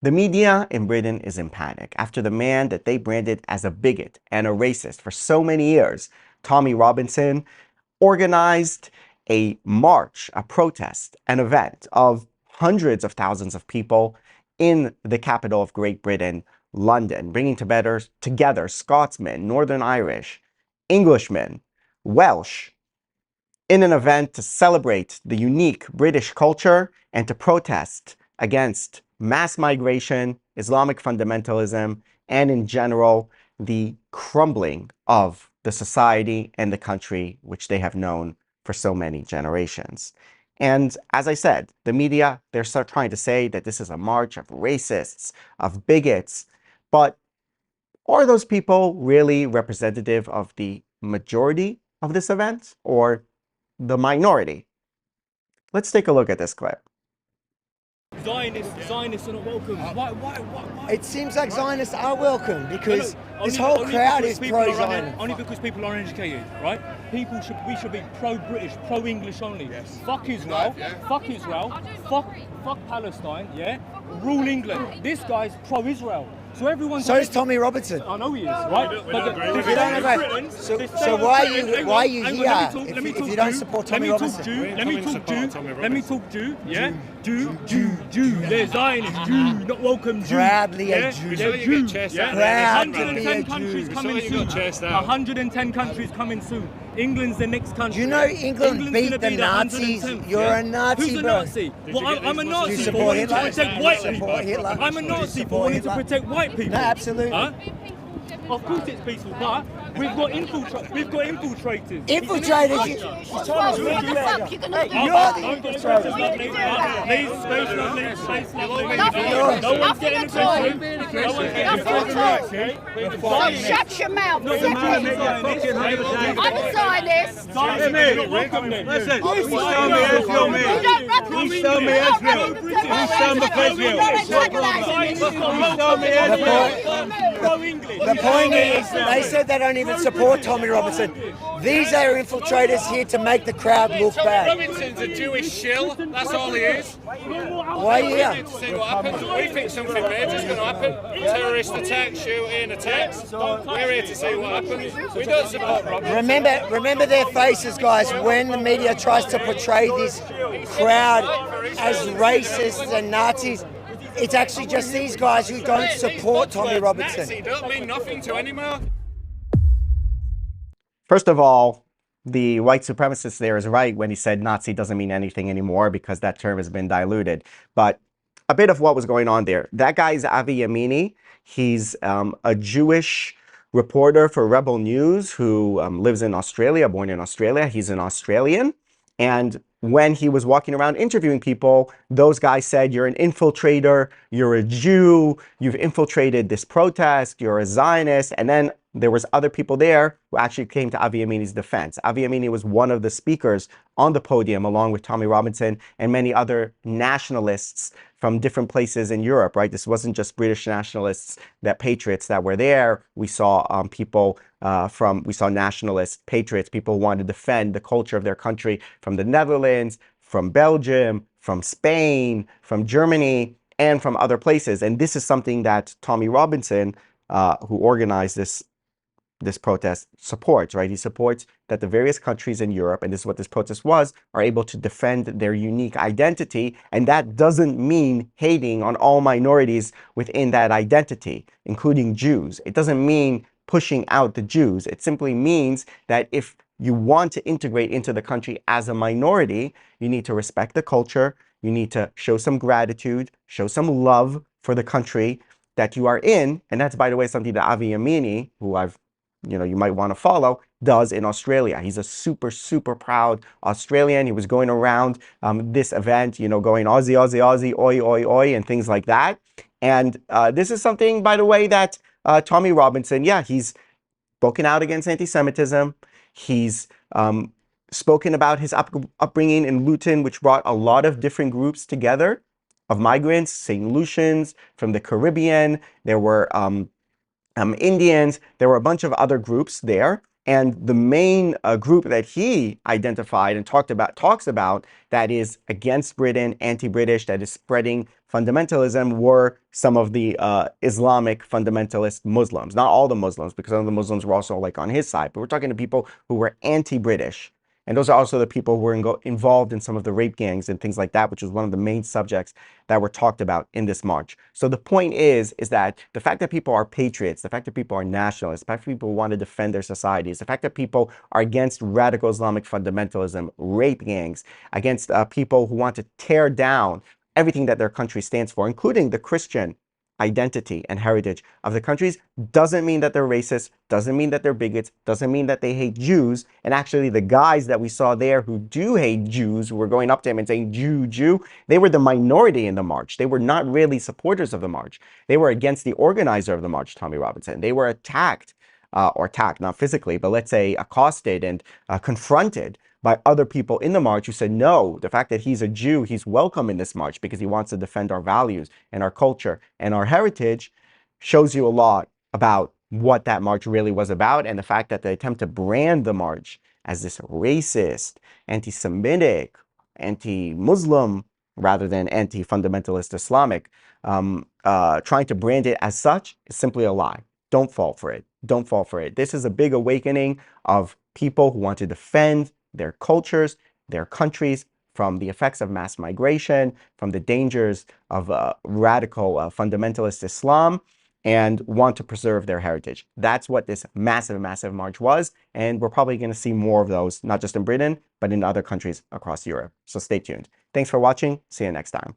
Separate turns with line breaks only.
The media in Britain is in panic after the man that they branded as a bigot and a racist for so many years, Tommy Robinson, organized a march, a protest, an event of hundreds of thousands of people in the capital of Great Britain, London, bringing together Scotsmen, Northern Irish, Englishmen, Welsh, in an event to celebrate the unique British culture and to protest against mass migration, Islamic fundamentalism, and in general, the crumbling of the society and the country which they have known for so many generations. And as I said, the media, they're trying to say that this is a march of racists, of bigots, but are those people really representative of the majority of this event or the minority? Let's take a look at this clip.
Zionists are not welcome. Why?
It seems like Zionists are welcome because this whole crowd is pro-Zionist.
Only because people are uneducated, right? We should be pro-British, pro-English only.
Yes.
Fuck Israel. Fuck Israel. Fuck Palestine. Yeah. Rule England. This guy's pro-Israel. So everyone's.
So is Tommy Robertson.
I know he is, right?
So why are you here if you don't support Tommy Robertson?
Let me talk Jew. Yeah. Jew. They're Zionists. Jew, not welcome. Jew.
Proudly a
Yeah?
Jew.
They're Jew. Yeah?
Proud to be
110
a
countries
Jew.
coming soon. 110 countries coming soon. England's the next country.
Do you know England beat
gonna
the
be
Nazis?
110th,
You're
yeah?
a Nazi,
Who's a
bro.
Nazi? Well, I'm a
Do
Nazi
you
for
support
wanting to
Hitler?
protect
Do
white
you
people.
support Hitler?
I'm a
Do you
Nazi for
support
wanting to
Hitler?
protect white people.
No, absolutely.
Huh? Of course it's peaceful, but we've got infiltrators.
Infiltrators?
What the fuck you gonna do?
You're the infiltrator.
Please, space lovely.
Nothing.
No one's getting aggressive.
Shut your mouth. I'm a Zionist.
Listen,
You don't represent
The point is, they said they don't even support Tommy Robinson. These are infiltrators here to make the crowd look bad.
Robinson's a Jewish shill, that's all he is.
Why are you here?
To see what happens. We think something major's going to happen. Terrorist attacks, shooting, attacks. We're here to see what happens. We don't support Robinson.
Remember their faces, guys, when the media tries to portray this crowd as racists and Nazis. It's actually just these guys who don't support Tommy Robinson.
Nazi don't mean nothing to anymore.
First of all, the white supremacist there is right when he said Nazi doesn't mean anything anymore because that term has been diluted. But a bit of what was going on there. That guy's Avi Yamini. He's a Jewish reporter for Rebel News who lives in Australia, born in Australia. He's an Australian. And when he was walking around interviewing people, those guys said, you're an infiltrator, you're a Jew, you've infiltrated this protest, you're a Zionist. And then there was other people there who actually came to Avi Yamini's defense. Avi Yamini was one of the speakers on the podium, along with Tommy Robinson and many other nationalists from different places in Europe, right? This wasn't just British nationalists, patriots that were there. We saw we saw nationalists, patriots, people who wanted to defend the culture of their country from the Netherlands, from Belgium, from Spain, from Germany, and from other places. And this is something that Tommy Robinson, who organized this protest, supports, right? He supports that the various countries in Europe, and this is what this protest was, are able to defend their unique identity. And that doesn't mean hating on all minorities within that identity, including Jews. It doesn't mean pushing out the Jews. It simply means that if you want to integrate into the country as a minority, you need to respect the culture, you need to show some gratitude, show some love for the country that you are in. And that's, by the way, something that Avi Yamini, who you might want to follow, does in Australia. He's a super, super proud Australian. He was going around this event, going Aussie, Aussie, Aussie, oi, oi, oi, and things like that. And this is something, by the way, that Tommy Robinson, he's spoken out against anti-Semitism. He's spoken about his upbringing in Luton, which brought a lot of different groups together of migrants, St. Lucians from the Caribbean. There were Indians. There were a bunch of other groups there. And the main group that he identified and talks about that is against Britain, anti-British, that is spreading fundamentalism were some of the Islamic fundamentalist Muslims. Not all the Muslims, because some of the Muslims were also like on his side, but we're talking to people who were anti-British. And those are also the people who were involved in some of the rape gangs and things like that, which was one of the main subjects that were talked about in this march. So the point is that the fact that people are patriots, the fact that people are nationalists, the fact that people want to defend their societies, the fact that people are against radical Islamic fundamentalism, rape gangs, against people who want to tear down everything that their country stands for, including the Christian identity and heritage of the countries, doesn't mean that they're racist, doesn't mean that they're bigots, doesn't mean that they hate Jews. And actually the guys that we saw there who do hate Jews, who were going up to him and saying, Jew, Jew, they were the minority in the march. They were not really supporters of the march. They were against the organizer of the march, Tommy Robinson. They were attacked, not physically, but let's say accosted and confronted by other people in the march who said, no, the fact that he's a Jew, he's welcome in this march because he wants to defend our values and our culture and our heritage, shows you a lot about what that march really was about. And the fact that they attempt to brand the march as this racist, anti-Semitic, anti-Muslim, rather than anti-fundamentalist Islamic, trying to brand it as such is simply a lie. Don't fall for it. Don't fall for it. This is a big awakening of people who want to defend their cultures, their countries from the effects of mass migration, from the dangers of radical fundamentalist Islam, and want to preserve their heritage. That's what this massive, massive march was. And we're probably going to see more of those, not just in Britain, but in other countries across Europe. So stay tuned. Thanks for watching. See you next time.